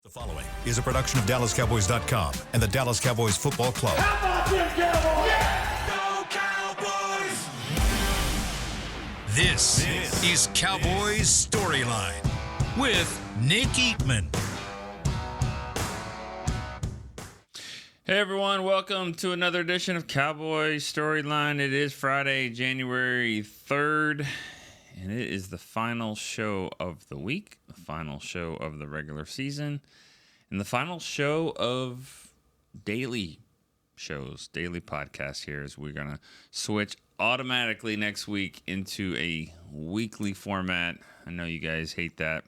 The following is a production of DallasCowboys.com and the Dallas Cowboys Football Club. How about them Cowboys? Yeah! Go Cowboys! This is Cowboys StoryLine with Nick Eatman. Hey everyone, welcome to another edition of Cowboys Storyline. It is Friday, January 3rd, and it is the final show of the week, the final show of the regular season, and the final show of daily shows, daily podcasts here, as we're going to switch automatically next week into a weekly format. I know you guys hate that,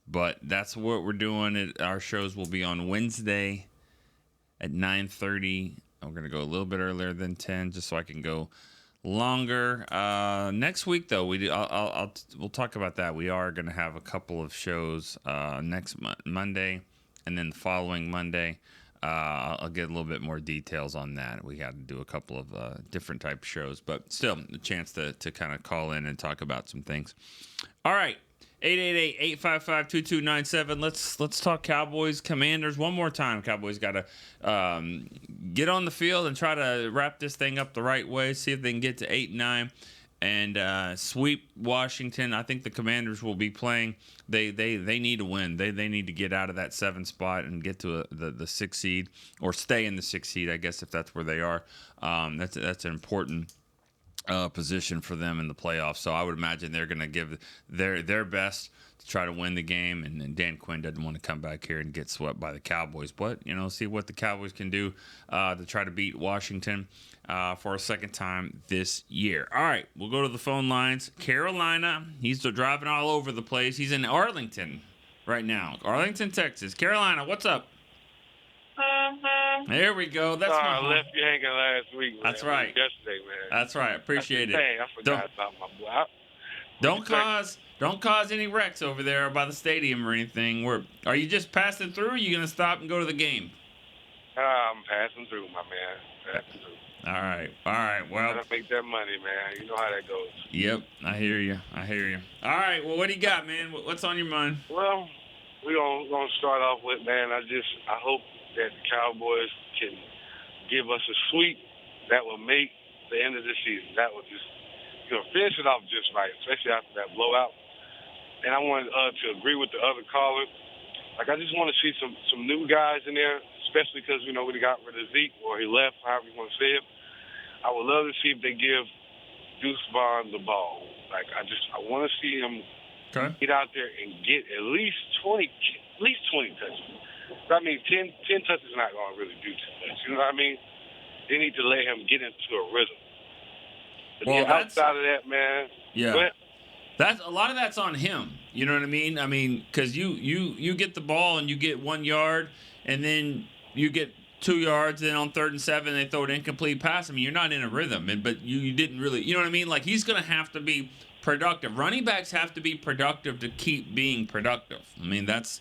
but that's what we're doing. Our shows will be on Wednesday at 9:30. I'm going to go a little bit earlier than 10 just so I can go longer. Next week, though, we'll talk about that. We are going to have a couple of shows next Monday and then the following Monday. I'll get a little bit more details on that. We had to do a couple of different type of shows, but still a chance to kind of call in and talk about some things. All right. 888-855-2297. Let's talk Cowboys Commanders one more time. Cowboys got to get on the field and try to wrap this thing up the right way. See if they can get to 8-9 and sweep Washington. I think the Commanders will be playing. They need to win. They need to get out of that 7 spot and get to the 6 seed or stay in the 6 seed. I guess if that's where they are. That's an important position for them in the playoffs. So I would imagine they're going to give their best to try to win the game. And Dan Quinn doesn't want to come back here and get swept by the Cowboys. But, see what the Cowboys can do to try to beat Washington for a second time this year. All right, we'll go to the phone lines. Carolina, he's driving all over the place. He's in Arlington right now. Arlington, Texas. Carolina, what's up? There we go. That's I left you hanging last week, man. That's right. Yesterday, man. That's right. Appreciate it. Dang, I forgot about my boy. Don't cause any wrecks over there by the stadium or anything. Are you just passing through, or are you going to stop and go to the game? I'm passing through, my man. Passing through. All right. Well, gotta make that money, man. You know how that goes. Yep, I hear you. All right. Well, what do you got, man? What's on your mind? Well, we're gonna start off with, man. I hope that the Cowboys can give us a sweep that will make the end of the season. That will just, finish it off just right, especially after that blowout. And I wanted to agree with the other caller. Like, I just want to see some new guys in there, especially because, we got rid of Zeke, or he left, however you want to say it. I would love to see if they give Deuce Vaughn the ball. Like, I want to see him get out there and get at least 20 touches. I mean, 10 touches is not going to really do too much. You know what I mean? They need to let him get into a rhythm. But outside of that, man. Yeah. That's a lot of that's on him. You know what I mean? I mean, because you get the ball and you get 1 yard, and then you get 2 yards. Then on 3rd and 7, they throw an incomplete pass. I mean, you're not in a rhythm, but you didn't really. You know what I mean? Like, he's going to have to be productive. Running backs have to be productive to keep being productive. I mean, that's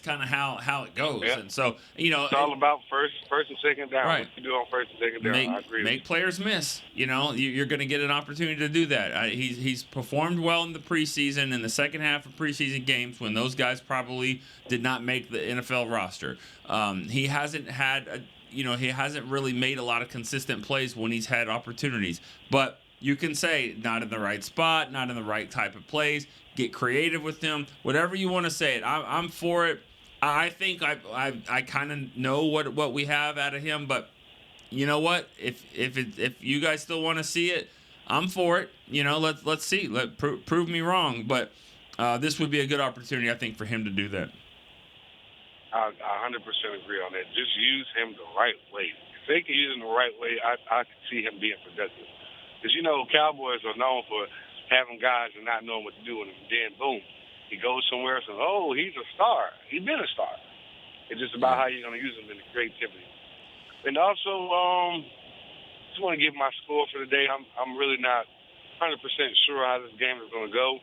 kind of how it goes. Yeah. And so, it's all about first and second down. Right. What you do on first and second down. I agree. Make players miss. You're going to get an opportunity to do that. He's performed well in the preseason, in the second half of preseason games when those guys probably did not make the NFL roster. He hasn't he hasn't really made a lot of consistent plays when he's had opportunities. But you can say not in the right spot, not in the right type of plays. Get creative with them, whatever you want to say it. I'm for it. I think I kind of know what we have out of him, but you know what? If you guys still want to see it, I'm for it. Let's see. Prove me wrong, but this would be a good opportunity, I think, for him to do that. I 100% agree on that. Just use him the right way. If they can use him the right way, I can see him being productive. Because Cowboys are known for having guys and not knowing what to do with him. Then, boom, he goes somewhere and says, oh, he's a star. He's been a star. It's just about how you're going to use him in the creativity. And also, just want to give my score for the day. I'm really not 100% sure how this game is going to go.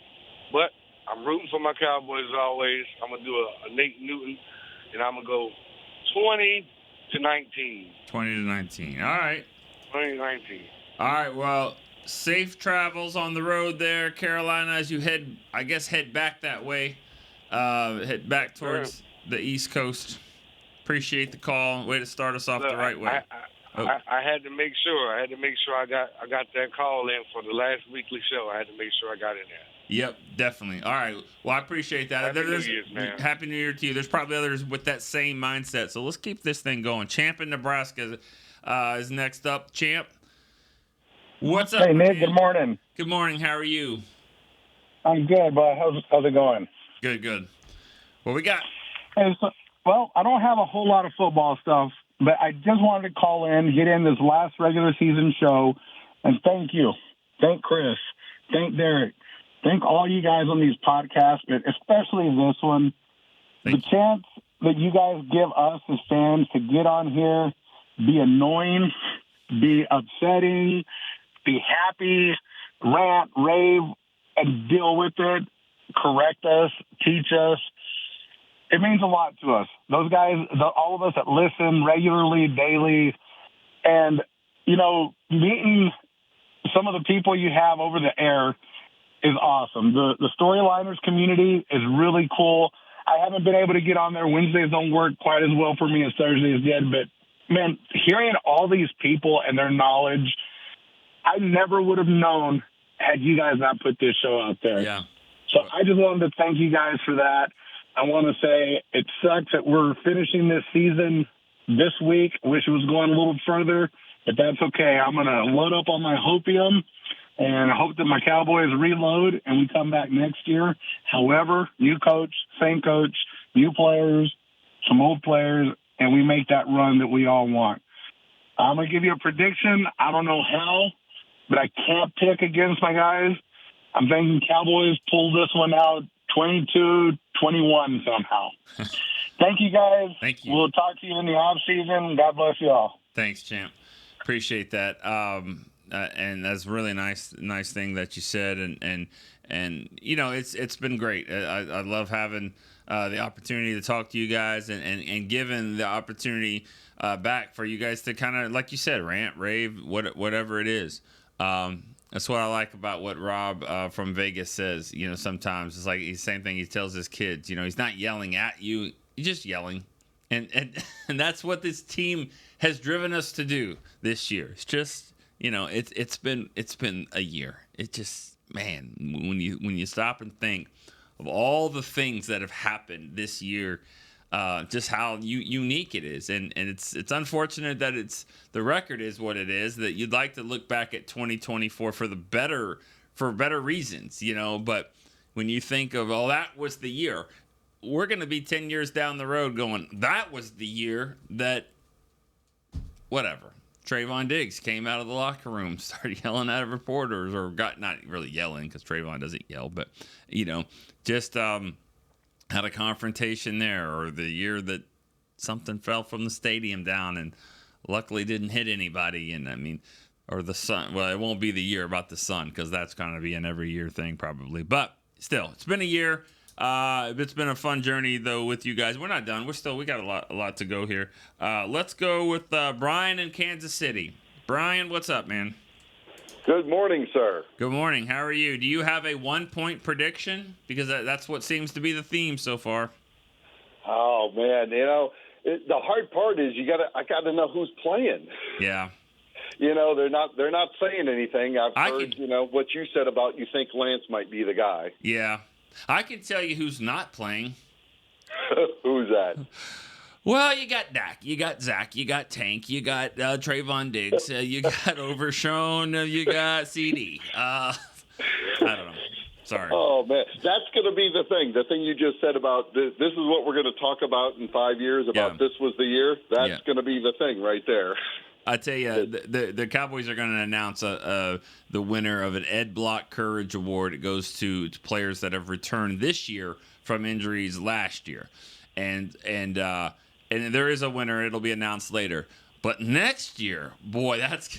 But I'm rooting for my Cowboys as always. I'm going to do a Nate Newton, and I'm going to go 20-19. 20-19. All right. 20-19. All right, well, safe travels on the road there, Carolina, as you head back that way. Head back towards the East Coast. Appreciate the call. Way to start us off the right way. I had to make sure. I got that call in for the last weekly show. I had to make sure I got in there. Yep, definitely. All right. Well, I appreciate that. Happy New Year's, man. Happy New Year to you. There's probably others with that same mindset. So let's keep this thing going. Champ in Nebraska is next up. Champ, what's up? Hey, Nick. Good morning. Good morning. How are you? I'm good, but how's it going? Good. What we got? Hey, well, I don't have a whole lot of football stuff, but I just wanted to call in, get in this last regular season show, and thank you. Thank Chris. Thank Derek. Thank all you guys on these podcasts, but especially this one. The chance that you guys give us as fans to get on here, be annoying, be upsetting, be happy, rant, rave, and deal with it, correct us, teach us. It means a lot to us. Those guys, all of us that listen regularly, daily, and, meeting some of the people you have over the air is awesome. The StoryLiners community is really cool. I haven't been able to get on there. Wednesdays don't work quite as well for me as Thursdays did, but, man, hearing all these people and their knowledge, I never would have known had you guys not put this show out there. Yeah. So I just wanted to thank you guys for that. I want to say it sucks that we're finishing this season this week. Wish it was going a little further, but that's okay. I'm going to load up on my hopium and hope that my Cowboys reload and we come back next year. However, new coach, same coach, new players, some old players, and we make that run that we all want. I'm going to give you a prediction. I don't know how, but I can't pick against my guys. I'm thinking Cowboys pull this one out 22-21 somehow. Thank you, guys. Thank you. We'll talk to you in the off season. God bless you all. Thanks, Champ. Appreciate that. And that's a really nice thing that you said. And it's been great. I love having the opportunity to talk to you guys and given the opportunity back for you guys to kind of, like you said, rant, rave, whatever it is. That's what I like about what Rob from Vegas says. Sometimes it's like the same thing he tells his kids. He's not yelling at you; he's just yelling, and that's what this team has driven us to do this year. It's just it's been a year. It just, man, when you stop and think of all the things that have happened this year. Just how unique it is, and it's unfortunate that the record is what it is. That you'd like to look back at 2024 for better reasons, But when you think of, that was the year, we're going to be 10 years down the road going, that was the year that whatever. Trayvon Diggs came out of the locker room, started yelling at reporters, or got not really yelling because Trayvon doesn't yell, but just. Had a confrontation there, or the year that something fell from the stadium down and luckily didn't hit anybody. And or the sun. Well, it won't be the year about the sun because that's going to be an every year thing probably. But still, it's been a year. It's been a fun journey though with you guys. We're not done. We got a lot to go here. Let's go with Brian in Kansas City. Brian, what's up, man? Good morning, sir. Good morning. How are you? Do you have a 1-point prediction? Because that's what seems to be the theme so far. Oh man, the hard part is I got to know who's playing. Yeah. They're not saying anything. I've heard what you said about you think Lance might be the guy. Yeah, I can tell you who's not playing. Who's that? Well, you got Dak, you got Zach, you got Tank, you got Trayvon Diggs, you got Overshown, you got CD. I don't know. Sorry. Oh, man. That's going to be the thing. The thing you just said about this is what we're going to talk about in 5 years, about this was the year. That's going to be the thing right there. I tell you, the Cowboys are going to announce the winner of an Ed Block Courage Award. It goes to players that have returned this year from injuries last year. And there is a winner. It'll be announced later. But next year, boy, that's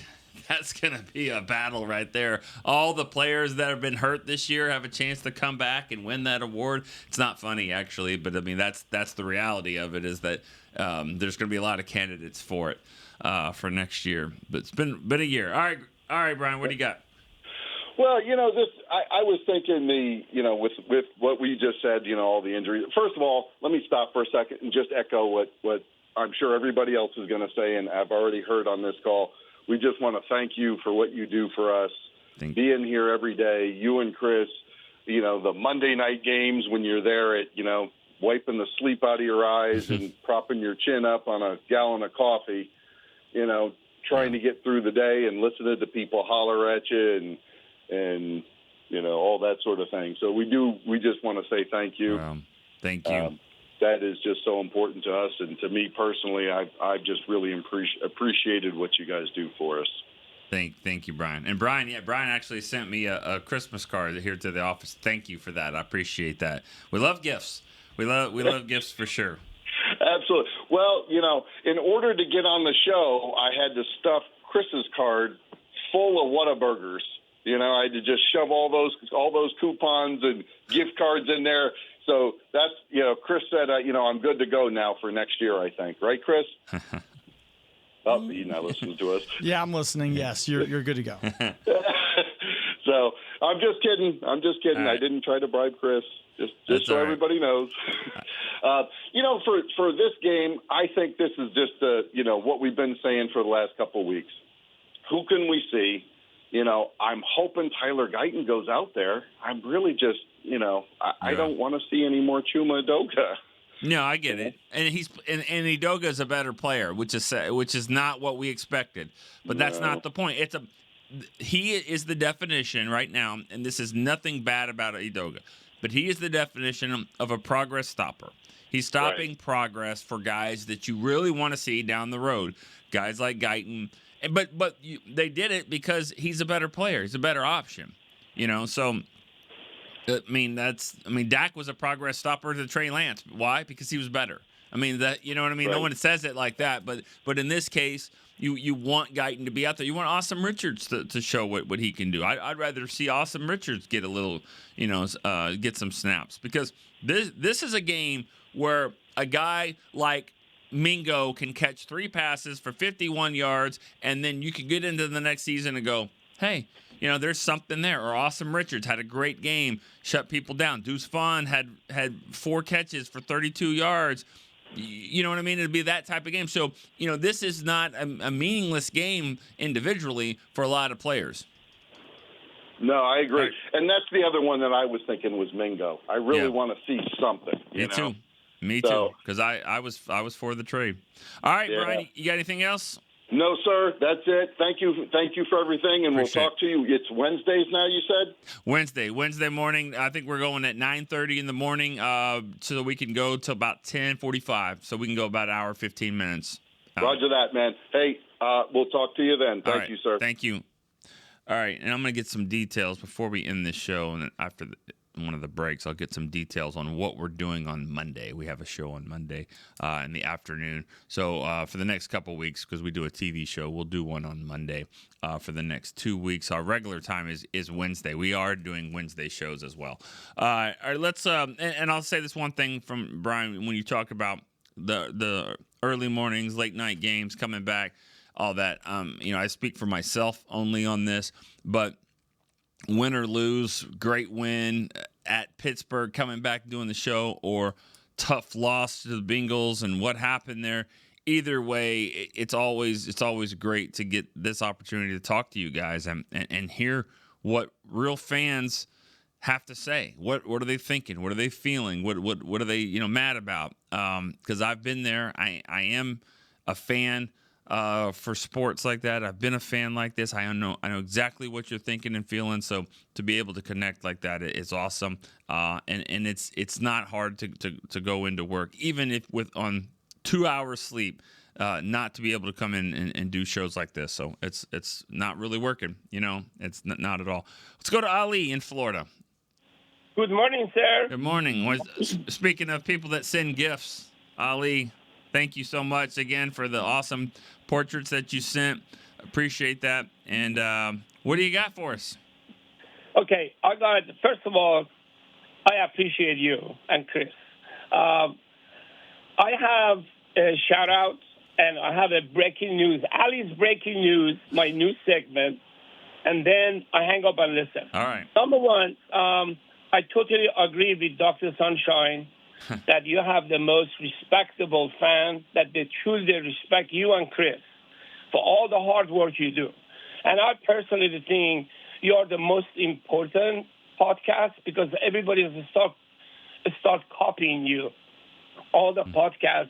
going to be a battle right there. All the players that have been hurt this year have a chance to come back and win that award. It's not funny, actually, but, that's the reality of it, is that there's going to be a lot of candidates for it for next year. But it's been a year. All right, Brian, what do you got? Well, I was thinking with what we just said, all the injuries. First of all, let me stop for a second and just echo what I'm sure everybody else is going to say, and I've already heard on this call. We just want to thank you for what you do for us, being here every day, you and Chris, the Monday night games when you're there at, wiping the sleep out of your eyes and propping your chin up on a gallon of coffee, trying to get through the day and listening to people holler at you and all that sort of thing. So we just want to say thank you. Thank you. That is just so important to us, and to me personally, I've just really appreciated what you guys do for us. Thank you, Brian. And Brian actually sent me a Christmas card here to the office. Thank you for that. I appreciate that. We love gifts. We love gifts for sure. Absolutely. Well, in order to get on the show, I had to stuff Chris's card full of Whataburgers. I had to just shove all those coupons and gift cards in there. So that's, Chris said, I'm good to go now for next year, I think. Right, Chris? Oh, he's not listening to us. Yeah, I'm listening. Yes, you're good to go. So I'm just kidding. Right. I didn't try to bribe Chris. Just so everybody knows. For this game, I think this is just what we've been saying for the last couple of weeks. Who can we see? I'm hoping Tyler Guyton goes out there. I'm really just, I don't want to see any more Chuma Edoga. No, I get it, and Edoga is a better player, which is not what we expected. But that's not the point. He is the definition right now, and this is nothing bad about Edoga, but he is the definition of a progress stopper. He's stopping progress for guys that you really want to see down the road, guys like Guyton. But they did it because he's a better player. He's a better option, So, Dak was a progress stopper to Trey Lance. Why? Because he was better. That you know what I mean. Right. No one says it like that, but in this case, you want Guyton to be out there. You want Awesome Richards to show what he can do. I'd rather see Awesome Richards get a little, get some snaps, because this is a game where a guy like Mingo can catch 3 passes for 51 yards, and then you can get into the next season and go, hey, there's something there. Or Awesome Richards had a great game, shut people down. Deuce Vaughn had 4 catches for 32 yards. You know what I mean? It'd be that type of game. So, this is not a meaningless game individually for a lot of players. No, I agree. And that's the other one that I was thinking was Mingo. I really want to see something. Me too, because I was for the trade. All right, Brian, you got anything else? No, sir. That's it. Thank you for everything, and we'll talk to you. It's Wednesdays now, you said? Wednesday morning. I think we're going at 9:30 in the morning, so that we can go to about 10:45, so we can go about an hour, 15 minutes. Roger that, man. Hey, we'll talk to you then. Thank you, sir. Thank you. All right, and I'm going to get some details before we end this show, and then after one of the breaks, I'll get some details on what we're doing on Monday. We have a show on Monday in the afternoon. So for the next couple weeks, because we do a TV show, we'll do one on Monday for the next 2 weeks. Our regular time is Wednesday. We are doing Wednesday shows as well. All right, let's and I'll say this one thing from Brian when you talk about the early mornings, late night games coming back, all that. I speak for myself only on this, but win or lose, great win at Pittsburgh, coming back doing the show, or tough loss to the Bengals and what happened there. Either way, it's always great to get this opportunity to talk to you guys and hear what real fans have to say. What are they thinking? What are they feeling? What are they mad about? Because I've been there. I am a fan for sports like that. I've been a fan like this. I know exactly what you're thinking and feeling. So to be able to connect like that is awesome. And it's not hard to go into work, even if on 2 hours sleep, not to be able to come in and do shows like this. So it's not really working. It's not at all. Let's go to Ali in Florida. Good morning, sir. Good morning. Speaking of people that send gifts, Ali, thank you so much again for the awesome portraits that you sent. Appreciate that. And what do you got for us? Okay, first of all, I appreciate you and Chris. I have a shout out and I have a breaking news. Ali's breaking news, my new segment. and then I hang up and listen. All right. Number one, I totally agree with Dr. Sunshine that you have the most respectable fan, that they truly respect you and Chris for all the hard work you do. And I personally think you are the most important podcast because everybody will start copying you. All the podcasts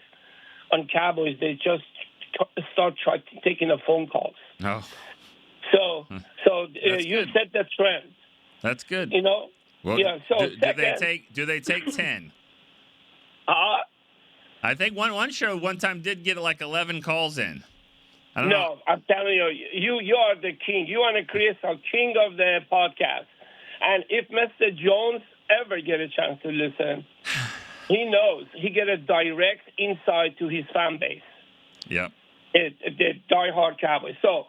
on Cowboys, they just start taking the phone calls. Oh. So you good. set the trend. That's good. You know? Well, Yeah. So do they take 10? I think one show one time did get like 11 calls in. I don't know. I'm telling you, you are the king. You and Chris are king of the podcast. And if Mr. Jones ever get a chance to listen, he knows he get a direct insight to his fan base. Yep. The diehard Cowboys. So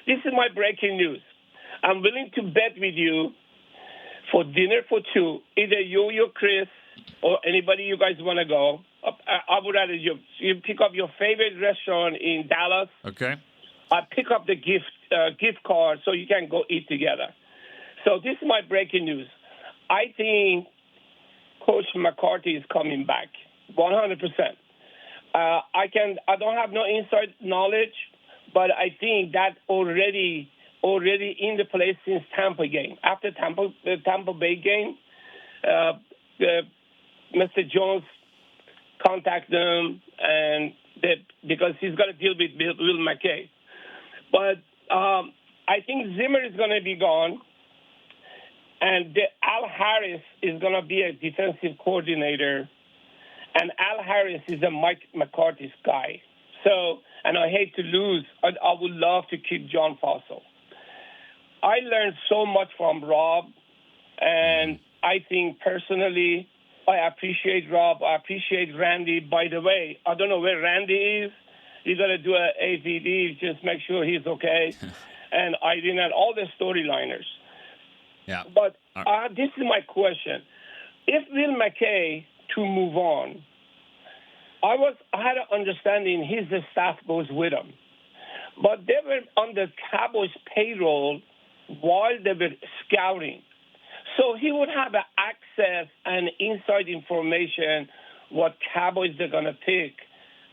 this is my breaking news. I'm willing to bet with you for dinner for two, either you, Chris, or anybody you guys want to go. I would rather you pick up your favorite restaurant in Dallas. Okay. I pick up the gift card so you can go eat together. So this is my breaking news. I think Coach McCarthy is coming back, 100%. I don't have no inside knowledge, but I think that already in the place since Tampa game. After the Tampa Bay game, Mr. Jones contacted them, and because he's going to deal with Will McKay. But I think Zimmer is going to be gone, and Al Harris is going to be a defensive coordinator, and Al Harris is a Mike McCarthy's guy. So, and I hate to lose. I would love to keep John Fossil. I learned so much from Rob, and I think personally I appreciate Rob. I appreciate Randy. By the way, I don't know where Randy is. You got to do an AVD, just make sure he's okay. And Irene and all the storyliners. Yeah. But this is my question. If Will McKay to move on, I had an understanding his staff goes with him. But they were on the Cowboys payroll while they were scouting. So he would have access and inside information what Cowboys they're going to pick,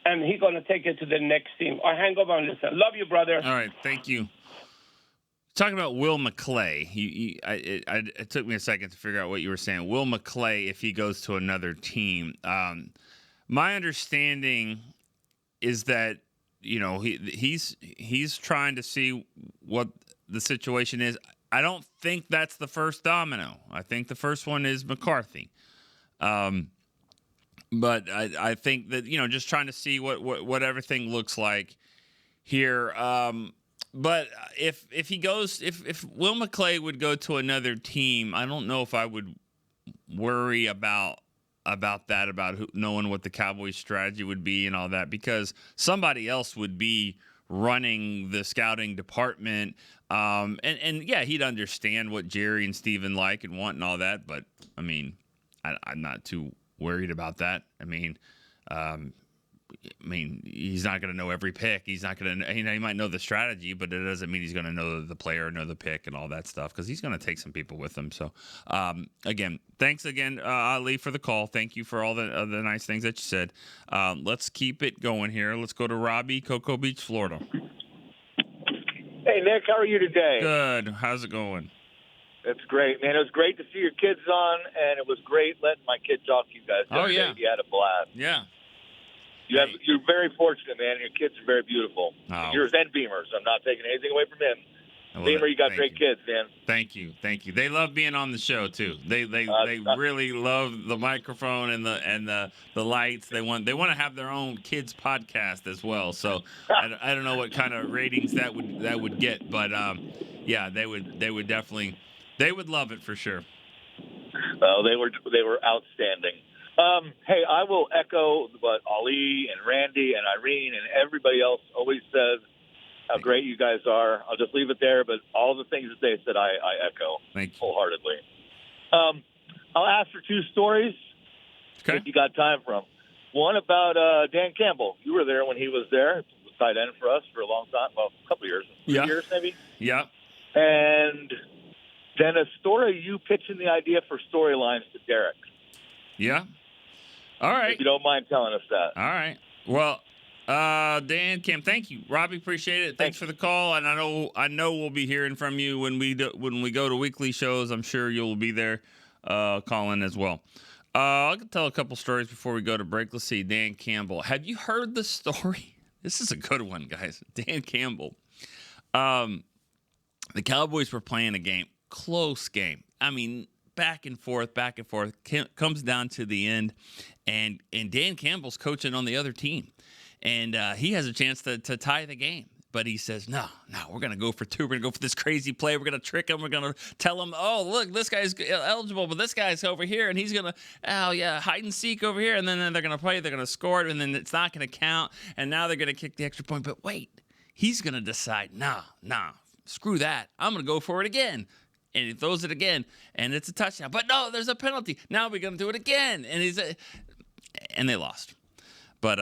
and he's going to take it to the next team. I hang up and listen. Love you, brother. All right, thank you. Talking about Will McClay, it took me a second to figure out what you were saying. Will McClay, if he goes to another team, my understanding is that he's trying to see what the situation is. I don't think that's the first domino. I think the first one is McCarthy. But I think that, just trying to see what everything looks like here. But if Will McClay would go to another team, I don't know if I would worry about knowing what the Cowboys' strategy would be and all that, because somebody else would be running the scouting department. And yeah, he'd understand what Jerry and Steven like and want and all that. But I mean, I'm not too worried about that. I mean, he's not going to know every pick. He's not going to, he might know the strategy, but it doesn't mean he's going to know the player, know the pick and all that stuff, because he's going to take some people with him. So, again, thanks again, Ali, for the call. Thank you for all the nice things that you said. Let's keep it going here. Let's go to Robbie, Cocoa Beach, Florida. Hey, Nick, how are you today? Good. How's it going? It's great, man. It was great to see your kids on, and it was great letting my kid talk to you guys. Oh, yeah. You had a blast. Yeah. You're very fortunate, man. Your kids are very beautiful. Oh. Yours and Beamer's. I'm not taking anything away from him. Well, Beamer, you got great kids, man. Thank you. They love being on the show too. They really love the microphone and the lights. They want to have their own kids podcast as well. So I don't know what kind of ratings that would get, but yeah, they would definitely love it for sure. Well, they were outstanding. Hey, I will echo what Ali and Randy and Irene and everybody else always says, how great you guys are. I'll just leave it there, but all the things that they said, I echo. Thank you. Wholeheartedly. I'll ask for two stories if you got time for them. One about Dan Campbell. You were there when he was there. He was tight end for us for a long time. Well, a couple of years. 3 years maybe? Yeah. and then a story, you pitching the idea for storylines to Derek. Yeah. All right. If you don't mind telling us that. All right. Well, Dan, Kim, thank you. Robbie, appreciate it. Thanks for the call. And I know we'll be hearing from you when we go to weekly shows. I'm sure you'll be there calling as well. I'll tell a couple stories before we go to break. Let's see. Dan Campbell. Have you heard the story? This is a good one, guys. Dan Campbell. The Cowboys were playing a game. Close game. I mean, back and forth. Comes down to the end, and Dan Campbell's coaching on the other team, and he has a chance to tie the game. But he says, no, we're going to go for two. We're going to go for this crazy play. We're going to trick him. We're going to tell him, oh, look, this guy's eligible, but this guy's over here, and he's going to, hide and seek over here. And then they're going to play. They're going to score it, and then it's not going to count. And now they're going to kick the extra point. But wait, he's going to decide, nah, screw that. I'm going to go for it again. And he throws it again, and it's a touchdown. But no, there's a penalty. Now we're going to do it again. And they lost. But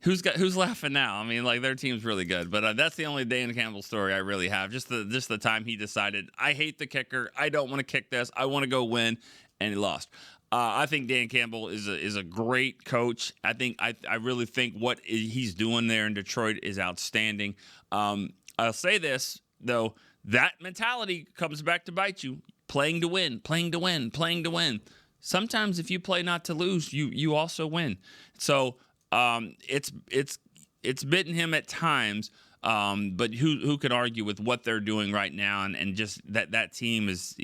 who's laughing now? I mean, like, their team's really good. But that's the only Dan Campbell story I really have. Just the time he decided, I hate the kicker. I don't want to kick this. I want to go win, and he lost. I think Dan Campbell is a great coach. I really think what he's doing there in Detroit is outstanding. I'll say this, though. That mentality comes back to bite you. Playing to win. Sometimes if you play not to lose, you also win. So it's bitten him at times. But who could argue with what they're doing right now and just that team is,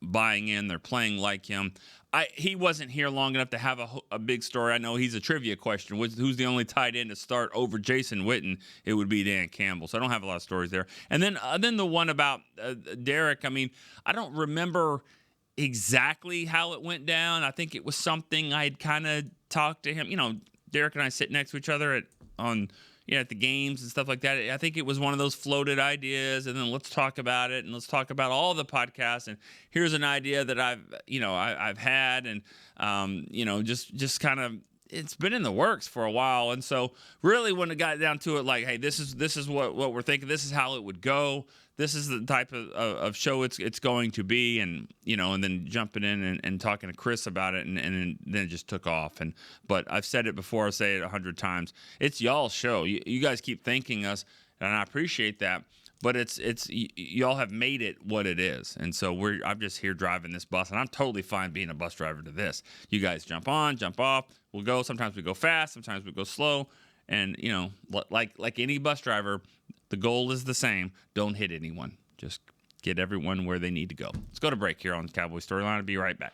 buying in. They're playing like him. He wasn't here long enough to have a big story. I know he's a trivia question. Who's the only tight end to start over Jason Witten? It would be Dan Campbell. So I don't have a lot of stories there. And then the one about Derek. I mean, I don't remember exactly how it went down. I think it was something I'd kind of talked to him. Derek and I sit next to each other at the games and stuff like that. I think it was one of those floated ideas, and then let's talk about it, and let's talk about all the podcasts. And here's an idea that I've had, and just kind of it's been in the works for a while. And so really, when it got down to it, like, hey, this is what we're thinking. This is how it would go. This is the type of show it's going to be, and then jumping in and talking to Chris about it, and then it just took off. But I've said it before, I'll say it 100 times. It's y'all's show. You guys keep thanking us, and I appreciate that. But it's y'all have made it what it is, and so I'm just here driving this bus, and I'm totally fine being a bus driver to this. You guys jump on, jump off. We'll go. Sometimes we go fast, sometimes we go slow, and like any bus driver. The goal is the same. Don't hit anyone. Just get everyone where they need to go. Let's go to break here on Cowboy Storyline. I'll be right back.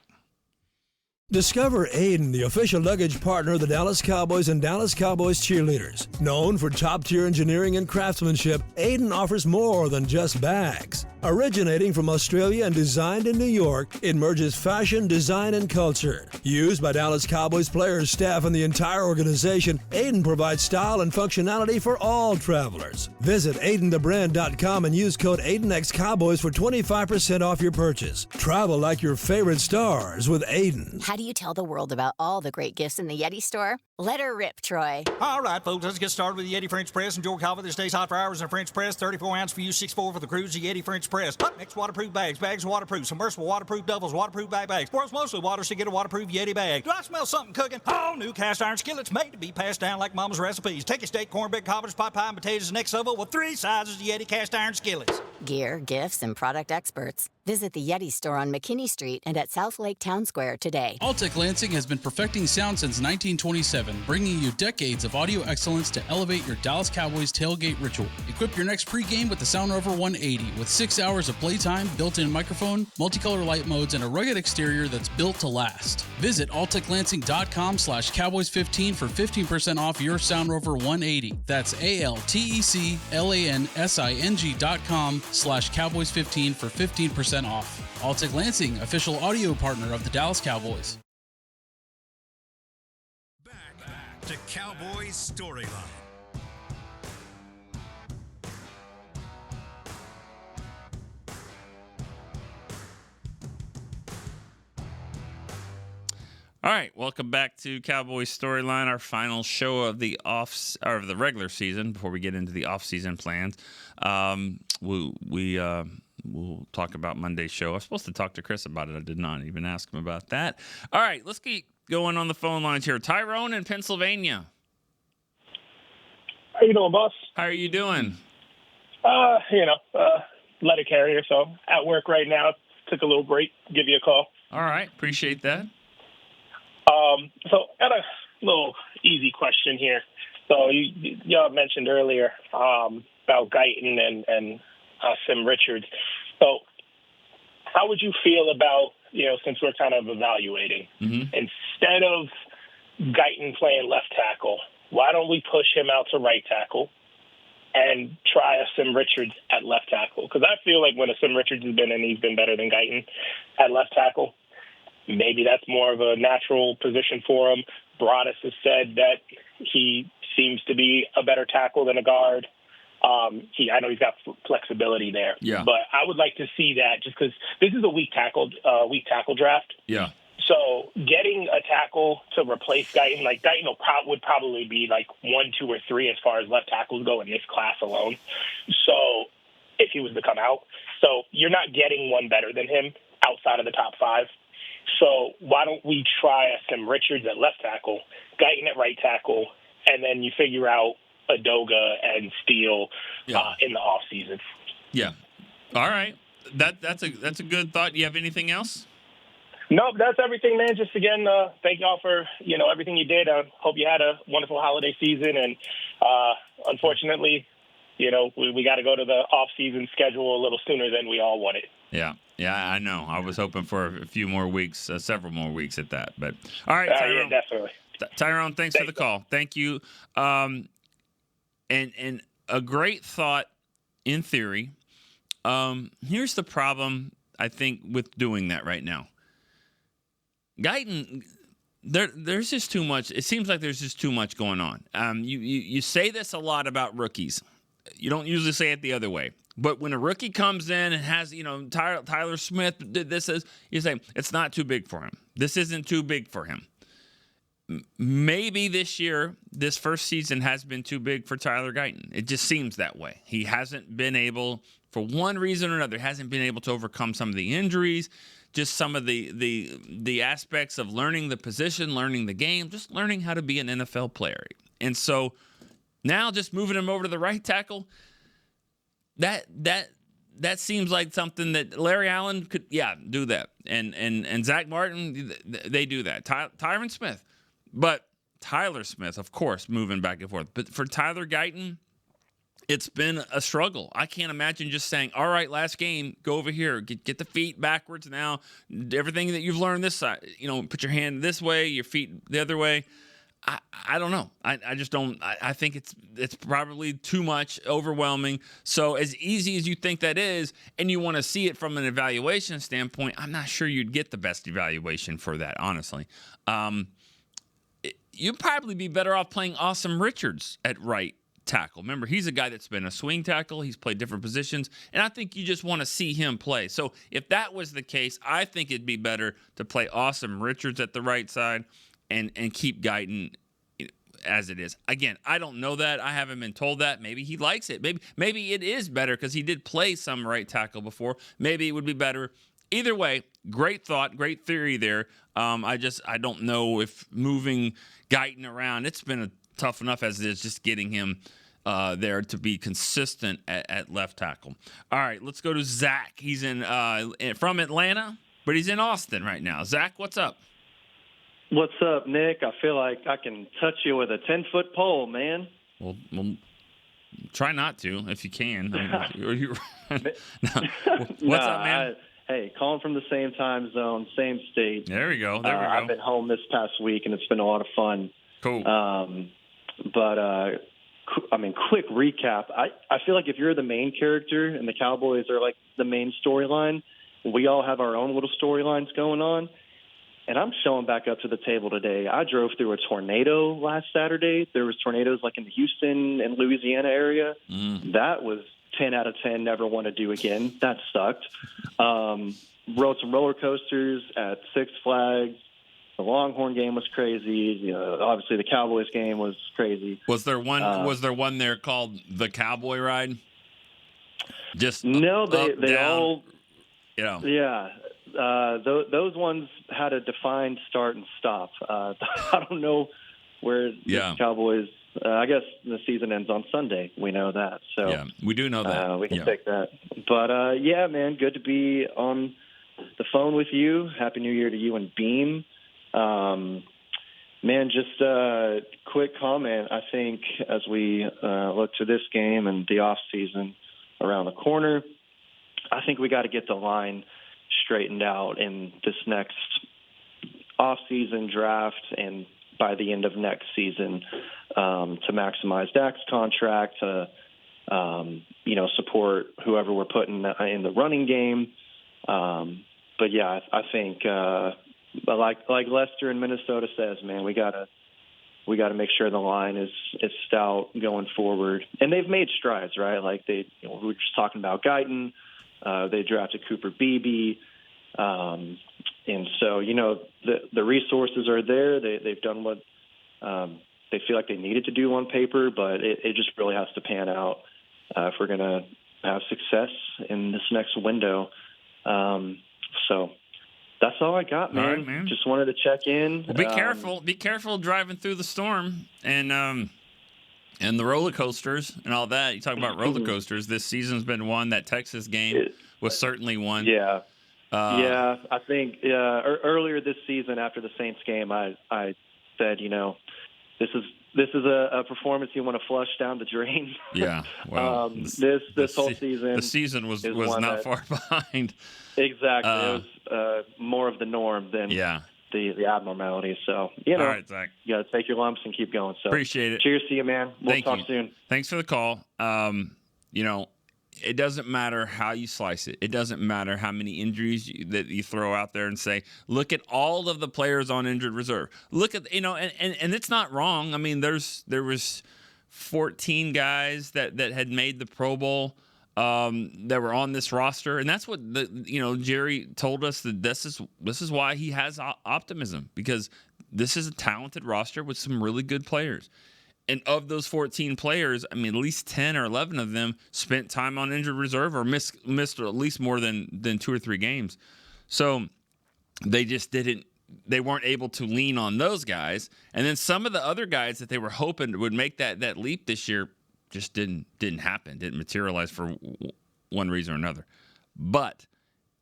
Discover Aiden, the official luggage partner of the Dallas Cowboys and Dallas Cowboys cheerleaders. Known for top-tier engineering and craftsmanship, Aiden offers more than just bags. Originating from Australia and designed in New York, it merges fashion, design, and culture. Used by Dallas Cowboys players, staff, and the entire organization, Aiden provides style and functionality for all travelers. Visit AidenTheBrand.com and use code AidenXCowboys for 25% off your purchase. Travel like your favorite stars with Aiden. How do you tell the world about all the great gifts in the Yeti store? Let her rip, Troy. All right, folks, let's get started with the Yeti French Press. Enjoy coffee that stays hot for hours in a French press. 34 ounce for you, 6'4" for the cruise. The Yeti French Press. Up next, waterproof bags. Bags waterproof. Submersible waterproof doubles. Waterproof bags. World's mostly water, so get a waterproof Yeti bag. Do I smell something cooking? Oh, new cast iron skillets made to be passed down like Mama's recipes. Take your steak, cornbread, cobbers, pot pie, and potatoes next oval with 3 sizes of Yeti cast iron skillets. Gear, gifts, and product experts. Visit the Yeti store on McKinney Street and at South Lake Town Square today. Altec Lansing has been perfecting sound since 1927, bringing you decades of audio excellence to elevate your Dallas Cowboys tailgate ritual. Equip your next pregame with the Sound Rover 180 with 6 hours of playtime, built-in microphone, multicolor light modes, and a rugged exterior that's built to last. Visit alteclansing.com/Cowboys15 for 15% off your Sound Rover 180. That's ALTECLANSING.com/Cowboys15 for 15% off. Altec Lansing, official audio partner of the Dallas Cowboys. Back to Cowboys Storyline. All right, welcome back to Cowboys Storyline, our final show of the regular season before we get into the off-season plans. We we'll talk about Monday's show. I was supposed to talk to Chris about it. I did not even ask him about that. All right, let's keep going on the phone lines here. Tyrone in Pennsylvania. How you doing, boss? How are you doing? Letter carrier, so at work right now. Took a little break. Give you a call. All right, appreciate that. So got a little easy question here. So y'all mentioned earlier about Guyton and Sim Richards. So how would you feel about, since we're kind of evaluating, instead of Guyton playing left tackle, why don't we push him out to right tackle and try a Sim Richards at left tackle? Because I feel like when a Sim Richards has been in, he's been better than Guyton at left tackle. Maybe that's more of a natural position for him. Broadus has said that he seems to be a better tackle than a guard. I know he's got flexibility there. Yeah. But I would like to see that just because this is a weak tackle draft. Yeah. So getting a tackle to replace Guyton, like Guyton would probably be like 1, 2, or 3 as far as left tackles go in this class alone. So if he was to come out, so you're not getting one better than him outside of the top 5. So why don't we try a Sim Richards at left tackle, Guyton at right tackle, and then you figure out Adoga and Steele in the off season. Yeah. All right. That's a good thought. Do you have anything else? Nope, that's everything, man. Just again, thank y'all for everything you did. I hope you had a wonderful holiday season, and unfortunately, we got to go to the off-season schedule a little sooner than we all wanted. Yeah, I know. I was hoping for a few more weeks, several more weeks at that. But all right, Tyrone. Yeah, definitely. Tyrone, thanks for the call. Thank you. And a great thought in theory. Here's the problem, I think, with doing that right now. Guyton, there's just too much. It seems like there's just too much going on. You say this a lot about rookies. You don't usually say it the other way. But when a rookie comes in and has, Tyler Smith did this, you say, it's not too big for him. This isn't too big for him. Maybe this year, this first season has been too big for Tyler Guyton. It just seems that way. He hasn't been able, for one reason or another, hasn't been able to overcome some of the injuries, just some of the aspects of learning the position, learning the game, just learning how to be an NFL player. And so now just moving him over to the right tackle, that seems like something that Larry Allen could, do that. And Zach Martin, they do that. Tyron Smith. But Tyler Smith, of course, moving back and forth. But for Tyler Guyton, it's been a struggle. I can't imagine just saying, all right, last game, go over here, get the feet backwards now. Everything that you've learned this side, put your hand this way, your feet the other way. I don't know. I just don't. I think it's probably too much, overwhelming. So as easy as you think that is, and you want to see it from an evaluation standpoint, I'm not sure you'd get the best evaluation for that, honestly. You'd probably be better off playing Awesome Richards at right tackle. Remember, he's a guy that's been a swing tackle. He's played different positions, and I think you just want to see him play. So if that was the case, I think it'd be better to play Awesome Richards at the right side and keep Guyton as it is. Again, I don't know that. I haven't been told that. Maybe he likes it. Maybe it is better because he did play some right tackle before. Maybe it would be better. Either way, great thought, great theory there. I don't know if moving Guyton around, it's been tough enough as it is just getting him there to be consistent at left tackle. All right, let's go to Zach. He's from Atlanta, but he's in Austin right now. Zach, what's up? What's up, Nick? I feel like I can touch you with a 10-foot pole, man. Well, try not to if you can. What's up, man? Hey, calling from the same time zone, same state. There we go. I've been home this past week, and it's been a lot of fun. Cool. Quick recap. I feel like if you're the main character and the Cowboys are like the main storyline, we all have our own little storylines going on. And I'm showing back up to the table today. I drove through a tornado last Saturday. There was tornadoes like in the Houston and Louisiana area. That was 10 out of 10, never want to do again. That sucked. Rode some roller coasters at Six Flags. The Longhorn game was crazy. Obviously the Cowboys game was crazy. Was there one there called the Cowboy Ride? Just no, they down, all, yeah. Those ones had a defined start and stop. I don't know where the Cowboys. I guess the season ends on Sunday. We know that. So yeah, we do know that. We can take that. But yeah, man, good to be on the phone with you. Happy New Year to you and Beam. Man, just a quick comment. I think as we look to this game and the off season around the corner, I think we got to get the line straightened out in this next off-season draft and by the end of next season to maximize Dak's contract, to support whoever we're putting in the running game. But yeah, I think like Lester in Minnesota says, man, we gotta make sure the line is stout going forward. And they've made strides, right? Like we were just talking about Guyton. They drafted Cooper Beebe. And so, the resources are there. They've done what they feel like they needed to do on paper, but it just really has to pan out if we're going to have success in this next window. So that's all I got, man. All right, man. Just wanted to check in. Well, be careful. Be careful driving through the storm and the roller coasters and all that. You talk about roller coasters. This season's been one. That Texas game was certainly one. Yeah. I think earlier this season after the Saints game, I said, this is a performance you want to flush down the drain. Yeah. Well, this whole season. The season was not far behind. Exactly. It was more of the norm than the abnormality. So, all right, Zach. You got to take your lumps and keep going. So appreciate it. Cheers to you, man. We'll talk soon. Thanks for the call. It doesn't matter how you slice it. It doesn't matter how many injuries that you throw out there and say, look at all of the players on injured reserve. Look at, and it's not wrong. I mean, there was 14 guys that had made the Pro Bowl that were on this roster. And that's what Jerry told us, that this is why he has optimism, because this is a talented roster with some really good players. And of those 14 players, I mean, at least 10 or 11 of them spent time on injured reserve or missed at least more than 2 or 3 games. So they just they weren't able to lean on those guys. And then some of the other guys that they were hoping would make that leap this year just didn't happen, didn't materialize for one reason or another. But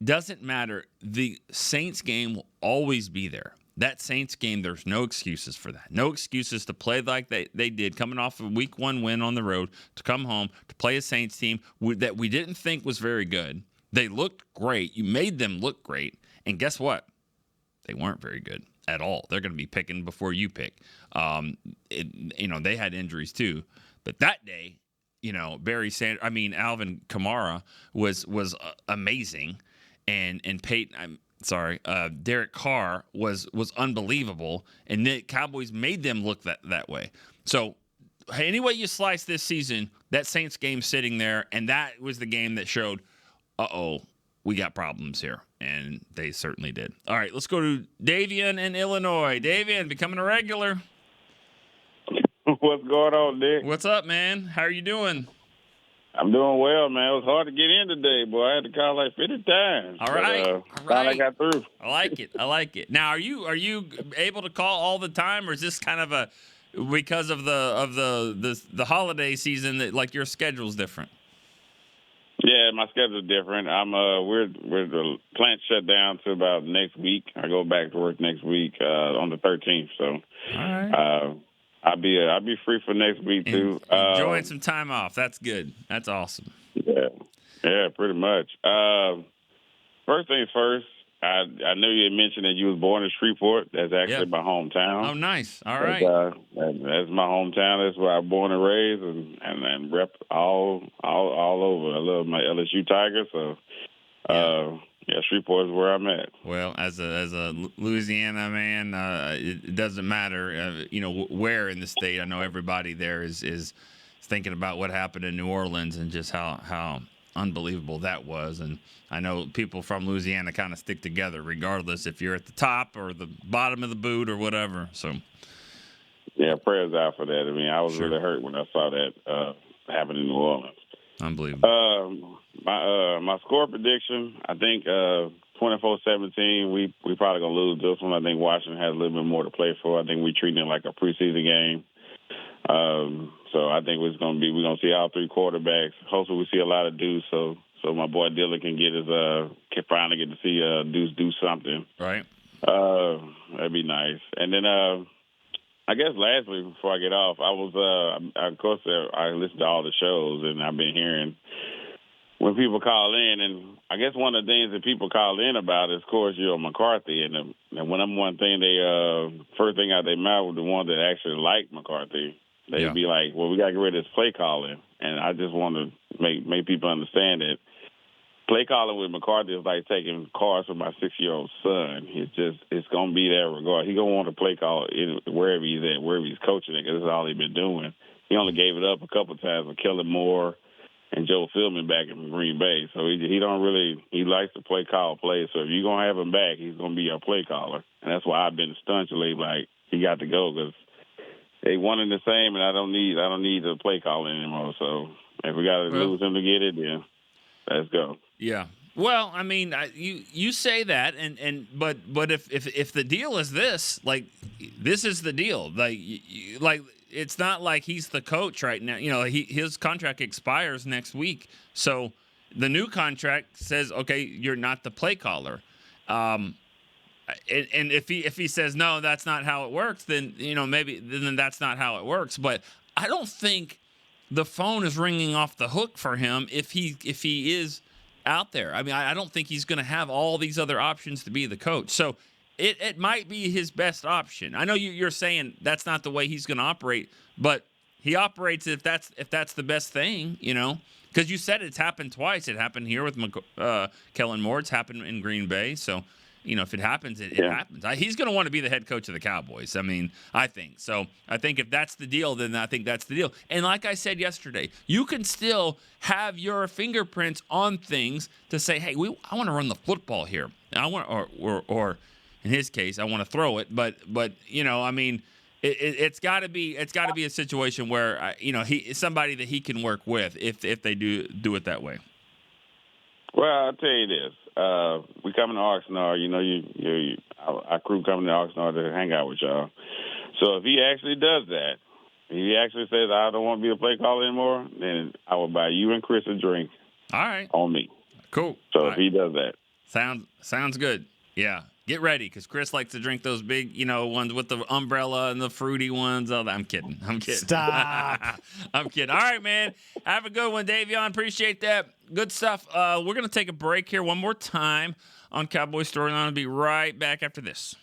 doesn't matter. The Saints game will always be there. That Saints game, there's no excuses for that. No excuses to play like they did, coming off a Week 1 win on the road, to come home, to play a Saints team that we didn't think was very good. They looked great. You made them look great. And guess what? They weren't very good at all. They're going to be picking before you pick. They had injuries too. But that day, Alvin Kamara was amazing. And Peyton... Derek Carr was unbelievable, and the Cowboys made them look that way. So any way you slice this season, that Saints game sitting there, and that was the game that showed, we got problems here, and they certainly did. All right, let's go to Davian in Illinois. Davian, becoming a regular. What's going on, Dick? What's up, man? How are you doing? I'm doing well, man. It was hard to get in today, boy. I had to call like 50 times. All right. Finally I got through. I like it. Now, are you able to call all the time, or is this kind of because of the holiday season that like your schedule's different? Yeah, my schedule's different. We're the plant shut down to about next week. I go back to work next week on the 13th. So, all right. I'll be free for next week too. Enjoying some time off. That's good. That's awesome. Yeah, pretty much. First things first. I know you had mentioned that you was born in Shreveport. That's actually my hometown. Oh, nice. All right. That's my hometown. That's where I was born and raised, and rep all over. I love my LSU Tigers. So. Yeah, Shreveport is where I'm at. Well, as a Louisiana man, it doesn't matter, where in the state. I know everybody there is thinking about what happened in New Orleans and just how unbelievable that was. And I know people from Louisiana kind of stick together, regardless if you're at the top or the bottom of the boot or whatever. So, yeah, prayers out for that. I mean, I was really hurt when I saw that happen in New Orleans. Unbelievable. My score prediction, I think 24-17, we probably going to lose this one. I think Washington has a little bit more to play for. I think we're treating it like a preseason game. So I think we're going to see all three quarterbacks. Hopefully we see a lot of Deuce, so my boy Dylan can finally get to see Deuce do something. Right. That'd be nice. And then I guess lastly, before I get off, I listened to all the shows, and I've been hearing when people call in, and I guess one of the things that people call in about is, of course, McCarthy, and one thing first thing out their mouth was the one that actually liked McCarthy. They'd be like, well, we got to get rid of this play calling. And I just want to make people understand that play calling with McCarthy is like taking calls from my 6-year-old son. It's going to be that regard. He's going to want to play call wherever he's at, wherever he's coaching it, because that's all he's been doing. He only gave it up a couple of times with Kellen Moore and Joe Philbin back in Green Bay. So he likes to play call plays. So if you're going to have him back, he's going to be our play caller. And that's why I've been stunned like he got to go, because they wanted the same, and I don't need the play calling anymore. So if we got to lose him to get it, then let's go. Yeah. Well, I mean, you say that, but if the deal is this, like, this is the deal, like it's not like he's the coach right now. His contract expires next week, so the new contract says, okay, you're not the play caller. And if he says no, that's not how it works, then maybe then that's not how it works. But I don't think the phone is ringing off the hook for him if he is out there. I mean, I don't think he's going to have all these other options to be the coach. So it might be his best option. I know you're saying that's not the way he's going to operate, but he operates if that's the best thing, because you said it's happened twice. It happened here with Kellen Moore. It's happened in Green Bay. So, if it happens, it happens. He's going to want to be the head coach of the Cowboys. I mean, I think. So I think if that's the deal, then I think that's the deal. And like I said yesterday, you can still have your fingerprints on things to say, hey, I want to run the football here. I want, or in his case, I want to throw it. But I mean, it's got to be a situation where he's somebody that he can work with if they do it that way. Well, I'll tell you this. We coming to Oxnard, our crew coming to Oxnard to hang out with y'all. So if he actually does that, he actually says, I don't want to be a play caller anymore, then I will buy you and Chris a drink. All right. On me. Cool. So if he does that. Sounds good. Yeah. Get ready, because Chris likes to drink those big, ones with the umbrella and the fruity ones. Oh, I'm kidding. Stop. I'm kidding. All right, man. Have a good one, Davion. Appreciate that. Good stuff. We're going to take a break here one more time on Cowboys Storyline. I'll be right back after this.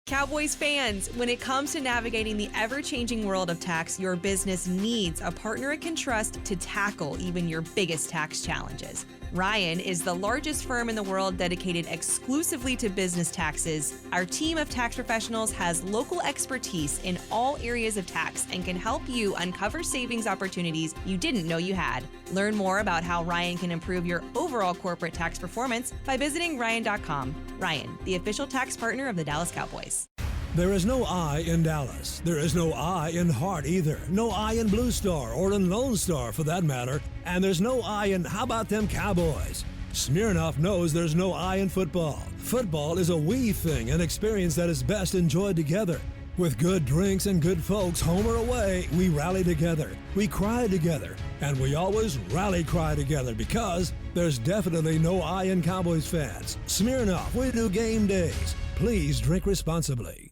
Cowboys fans, when it comes to navigating the ever-changing world of tax, your business needs a partner it can trust to tackle even your biggest tax challenges. Ryan is the largest firm in the world dedicated exclusively to business taxes. Our team of tax professionals has local expertise in all areas of tax and can help you uncover savings opportunities you didn't know you had. Learn more about how Ryan can improve your overall corporate tax performance by visiting Ryan.com. Ryan, the official tax partner of the Dallas Cowboys. There is no I in Dallas. There is no I in Hart either. No I in Blue Star or in Lone Star for that matter. And there's no I in how about them Cowboys? Smirnoff knows there's no I in football. Football is a we thing, an experience that is best enjoyed together. With good drinks and good folks, home or away, we rally together. We cry together. And we always rally cry together because there's definitely no I in Cowboys fans. Smirnoff, we do game days. Please drink responsibly.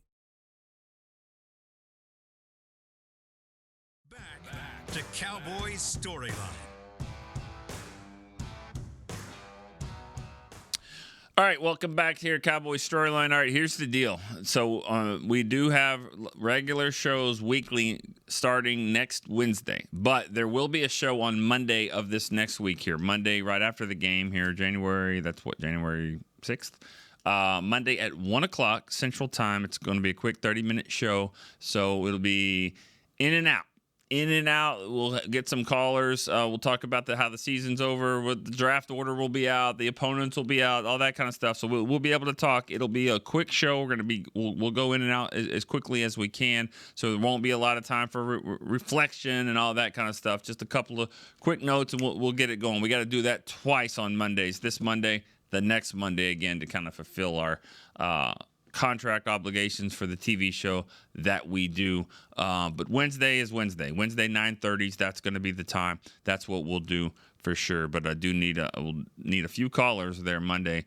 To Cowboys Storyline. All right, welcome back here, Cowboys Storyline. All right, here's the deal. So we do have regular shows weekly starting next Wednesday, but there will be a show on Monday of this next week here. Monday, right after the game here, January 6th. Monday at 1 o'clock Central Time. It's going to be a quick 30-minute show, so it'll be in and out. in and out. We'll get some callers. We'll talk about how the season's over. What the draft order will be out. The opponents will be out. All that kind of stuff. So we'll be able to talk. It'll be a quick show. We'll go in and out as quickly as we can. So there won't be a lot of time for reflection and all that kind of stuff. Just a couple of quick notes, and we'll get it going. We got to do that twice on Mondays. This Monday, the next Monday again, to kind of fulfill our contract obligations for the TV show that we do. But Wednesday is Wednesday. Wednesday 9:30s. That's going to be the time. That's what we'll do for sure. But I do we'll need a few callers there Monday,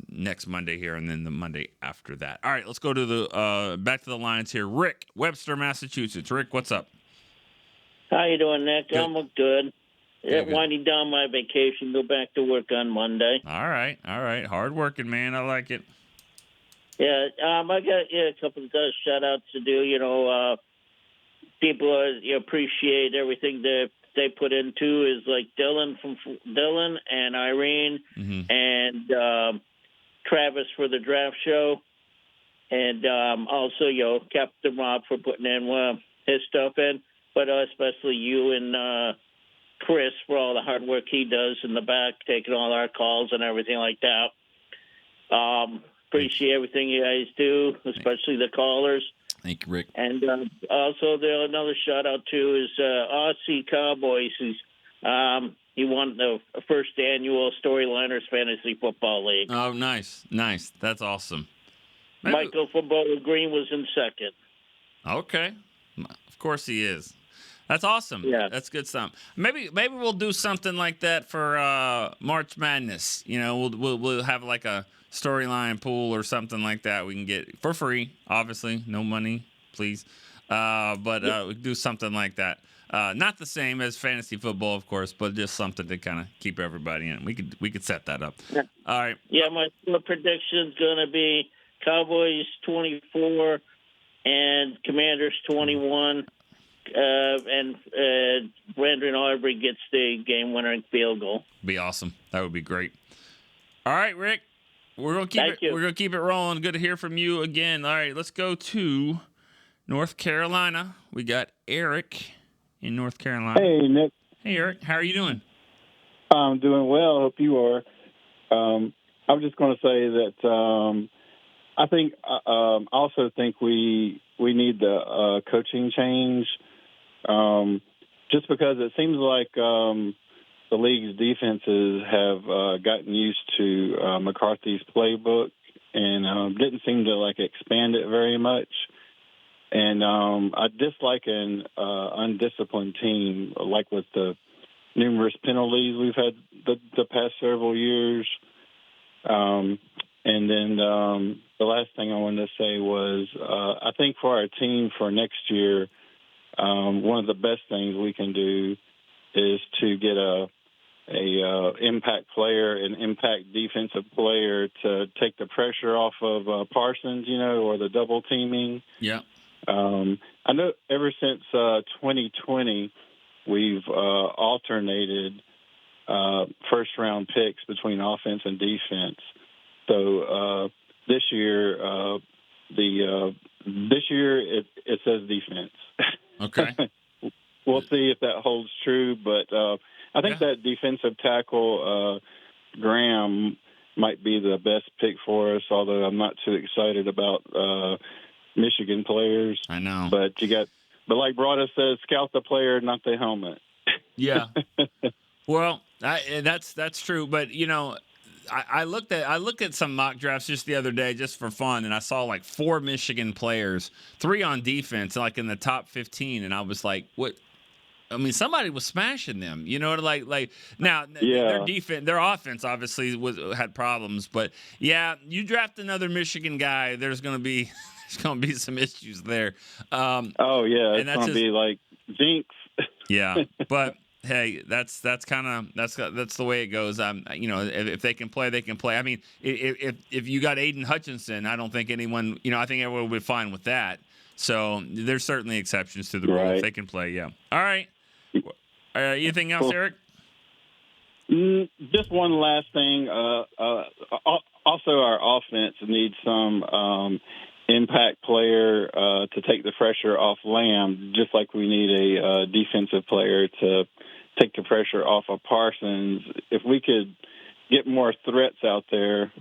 next Monday here, and then the Monday after that. All right, let's go to the back to the lines here. Rick, Webster, Massachusetts. Rick, what's up? How you doing, Nick? Good. I'm good. Good. Winding down my vacation. Go back to work on Monday. All right. Hard working, man. I like it. Yeah, I got a couple of shout-outs to do. People appreciate everything that they put into is like Dylan and Irene and Travis for the draft show, and also Captain Rob for putting in his stuff in, but especially you and Chris for all the hard work he does in the back, taking all our calls and everything like that. Appreciate everything you guys do, especially the callers. Thank you, Rick. And also, another shout-out, too, is Aussie Cowboys. He won the first annual Storyliners Fantasy Football League. Oh, nice. That's awesome. Michael Footballer Green was in second. Okay. Of course he is. That's awesome. Yeah. That's good stuff. Maybe we'll do something like that for March Madness. We'll have like a Storyline pool or something like that we can get for free, obviously, no money, please. But we can do something like that. Not the same as fantasy football, of course, but just something to kind of keep everybody in. We could set that up. Yeah. All right. Yeah, my prediction's going to be Cowboys 24 and Commanders 21. And Brandon Aubrey gets the game-winning field goal. Be awesome. That would be great. All right, Rick. We're gonna keep it rolling. Good to hear from you again. All right, let's go to North Carolina. We got Eric in North Carolina. Hey, Nick. Hey, Eric. How are you doing? I'm doing well. Hope you are. I'm just going to say that I also think we need the coaching change, just because it seems like the league's defenses have gotten used to McCarthy's playbook and didn't seem to expand it very much. And I dislike an undisciplined team, like with the numerous penalties we've had the past several years. And then the last thing I wanted to say was I think for our team for next year, one of the best things we can do is to get a impact player, an impact defensive player to take the pressure off of Parsons, or the double teaming. Yeah. I know ever since 2020, we've alternated first round picks between offense and defense. So this year, it says defense. Okay. We'll see if that holds true, but I think that defensive tackle Graham might be the best pick for us. Although I'm not too excited about Michigan players. I know, but like Brada says, scout the player, not the helmet. Yeah. Well, that's true, but I looked at some mock drafts just the other day just for fun, and I saw 4 Michigan players, 3 on defense, in the top 15, and I was like, what? I mean, somebody was smashing them, now their defense, their offense obviously had problems, but yeah, you draft another Michigan guy, there's going to be some issues there. It's going to be jinx. Yeah, but hey, that's the way it goes. If they can play, they can play. I mean, if you got Aiden Hutchinson, I don't think anyone, I think everyone would be fine with that. So there's certainly exceptions to the rule. If they can play, yeah. All right. Anything else, Eric? Just one last thing. Also, our offense needs some impact player to take the pressure off Lamb, just like we need a defensive player to take the pressure off of Parsons. If we could get more threats out there,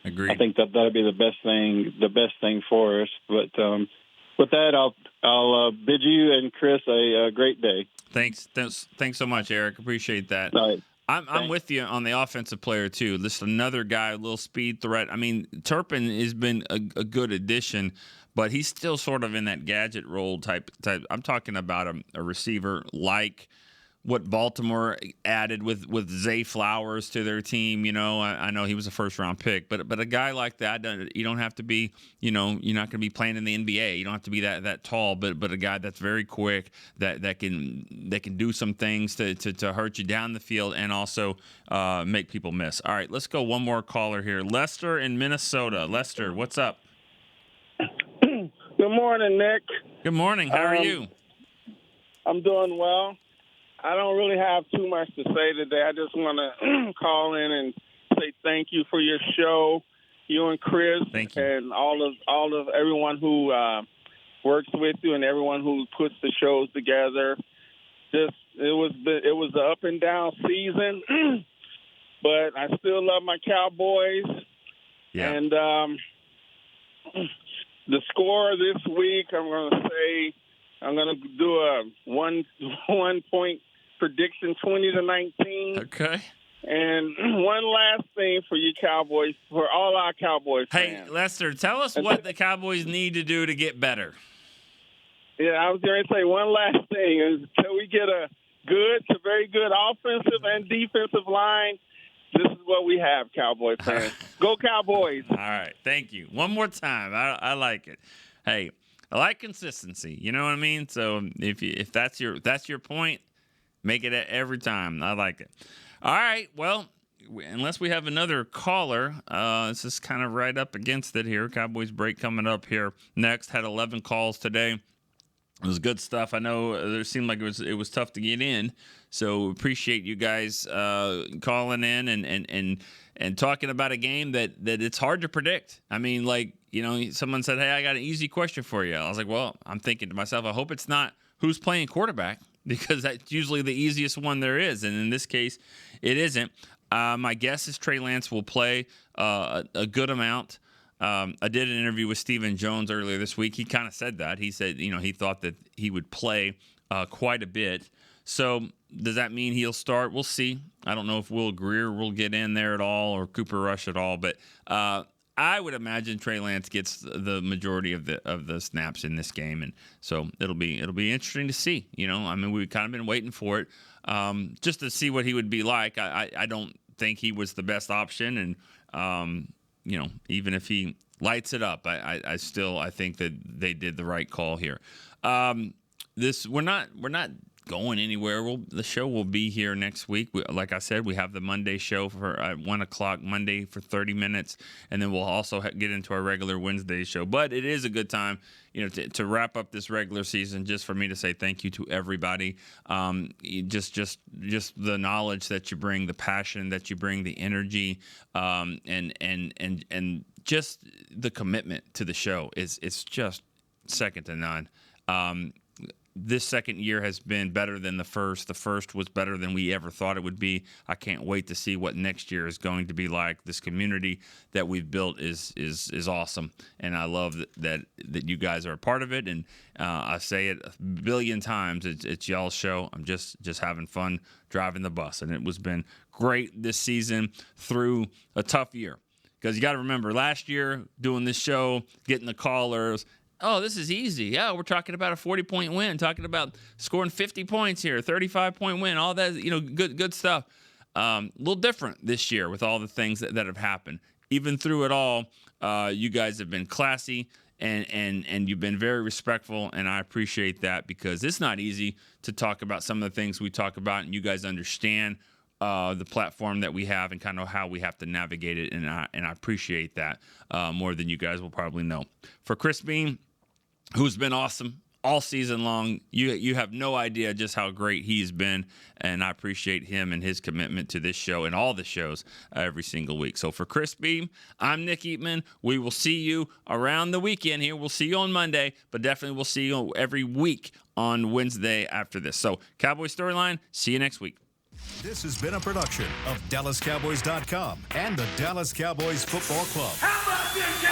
Agreed. I think that'd be the best thing for us. But with that, I'll bid you and Chris a great day. Thanks so much, Eric. Appreciate that. All right. I'm with you on the offensive player too. Just another guy, a little speed threat. I mean, Turpin has been a good addition, but he's still sort of in that gadget role type. I'm talking about a receiver like what Baltimore added with Zay Flowers to their team. I know he was a first-round pick, but a guy like that, you don't have to be, you're not going to be playing in the NBA. You don't have to be that tall, but a guy that's very quick, that can do some things to hurt you down the field and also make people miss. All right, let's go one more caller here. Lester in Minnesota. Lester, what's up? Good morning, Nick. Good morning. How are you? I'm doing well. I don't really have too much to say today. I just want to call in and say thank you for your show, you and Chris, thank you. And all of everyone who works with you and everyone who puts the shows together. It was an up and down season, but I still love my Cowboys. Yeah. And the score this week, I'm going to do a one point prediction, 20-19. Okay. And one last thing for you Cowboys, for all our Cowboys fans. Hey, Lester, tell us what the Cowboys need to do to get better. Yeah, I was going to say one last thing. Until we get a good to very good offensive and defensive line, this is what we have, Cowboy fans. Go Cowboys. All right. Thank you. One more time. I like it. Hey, I like consistency. You know what I mean? So if that's your point, make it every time. I like it. All right. Well, unless we have another caller, this is kind of right up against it here. Cowboys break coming up here next. Had 11 calls today. It was good stuff. I know it seemed like it was tough to get in. So appreciate you guys calling in and talking about a game that it's hard to predict. I mean, someone said, "Hey, I got an easy question for you." I was like, "Well," I'm thinking to myself, I hope it's not who's playing quarterback, because that's usually the easiest one there is. And in this case, it isn't. My guess is Trey Lance will play a good amount. I did an interview with Stephen Jones earlier this week. He kind of said that. He said, he thought that he would play quite a bit. So does that mean he'll start? We'll see. I don't know if Will Greer will get in there at all or Cooper Rush at all, but I would imagine Trey Lance gets the majority of the snaps in this game, and so it'll be interesting to see. We've kind of been waiting for it just to see what he would be like. I don't think he was the best option, and even if he lights it up, I think that they did the right call here. We're not going anywhere. The show will be here next week. Like I said, we have the Monday show for 1 o'clock Monday for 30 minutes, and then we'll also get into our regular Wednesday show. But it is a good time, to wrap up this regular season, just for me to say thank you to everybody. Just the knowledge that you bring, the passion that you bring, the energy, and just the commitment to the show it's just second to none. This second year has been better than the first. The first was better than we ever thought it would be. I can't wait to see what next year is going to be like. This community that we've built is awesome, and I love that you guys are a part of it. And I say it a billion times. It's y'all's show. I'm just having fun driving the bus, and it was been great this season through a tough year. Because you got to remember, last year doing this show, getting the callers. Oh, this is easy. Yeah, we're talking about a 40-point win, talking about scoring 50 points here, 35-point win, all that, good stuff. A little different this year with all the things that have happened. Even through it all, you guys have been classy and you've been very respectful, and I appreciate that, because it's not easy to talk about some of the things we talk about, and you guys understand the platform that we have and kind of how we have to navigate it, and I appreciate that more than you guys will probably know. For Chris Beam, who's been awesome all season long. You have no idea just how great he's been, and I appreciate him and his commitment to this show and all the shows every single week. So for Chris Beam, I'm Nick Eatman. We will see you around the weekend here. We'll see you on Monday, but definitely we'll see you every week on Wednesday after this. So Cowboy Storyline, see you next week. This has been a production of DallasCowboys.com and the Dallas Cowboys Football Club. How about this,